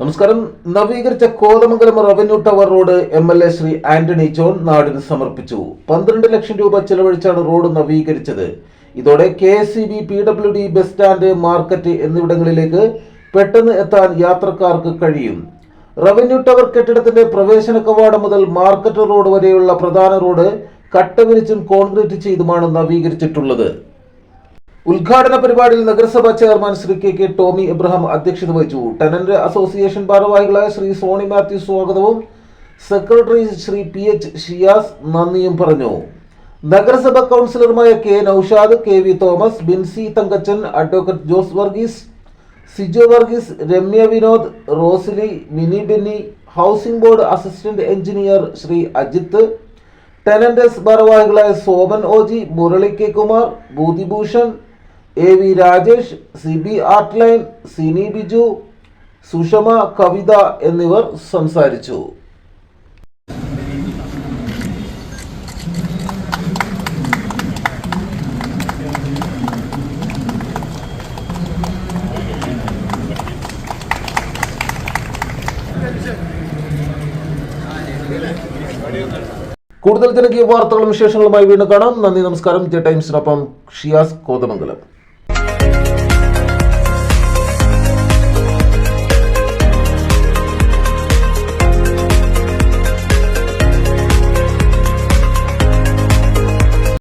നമസ്കാരം. നവീകരിച്ച Kothamangalam revenue tower road MLA Shri Antony John നാടിന് സമർപ്പിച്ചു. 12 ലക്ഷം രൂപ ചെലവഴിച്ചാണ് റോഡ് നവീകരിച്ചത്. ഇതോടെ KSEB, PWD, bus stand, market എന്നിവിടങ്ങളിലേക്ക് പെട്ടെന്ന് എത്താൻ യാത്രക്കാർക്ക് കഴിയും. റവന്യൂ ടവർ കെട്ടിടത്തിന്റെ പ്രവേശന കവാടം മുതൽ മാർക്കറ്റ് റോഡ് വരെയുള്ള പ്രധാന റോഡ് കട്ട വിരിച്ചും കോൺക്രീറ്റ് ചെയ്തുമാണ് നവീകരിച്ചിട്ടുള്ളത്. ഉദ്ഘാടന പരിപാടിയിൽ നഗരസഭാ ചെയർമാൻ ശ്രീ KK ടോമി എബ്രഹാം അധ്യക്ഷത വഹിച്ചു. ടെനന്റ് അസോസിയേഷൻ ഭാരവാഹികളായ ശ്രീ സോണി മാത്യു സ്വാഗതവും സെക്രട്ടറി ശ്രീ PH ഷിയാസ് നന്ദിയും പറഞ്ഞു. നഗരസഭാ കൗൺസിലർമാരായ K Noushad, KV Thomas, Binsy Thankachan, advocate Jose Varghese, Sijo Varghese, Ramya Vinod, Rosily, Mini Benny, housing board assistant engineer Shri Ajith, tenants ഭാരവാഹികളായ Soman OG, Murali K Kumar, ഭൂതിഭൂഷൺ, AV Rajesh, CB artline, Sini Biju, Sushma, കവിത എന്നിവർ സംസാരിച്ചു. കൂടുതൽ ജനകീയ വാർത്തകളും വിശേഷങ്ങളുമായി വീണ്ടും കാണാം. നന്ദി, നമസ്കാരം. ജെ ടൈംസിനൊപ്പം ഷിയാസ്, കോതമംഗലം.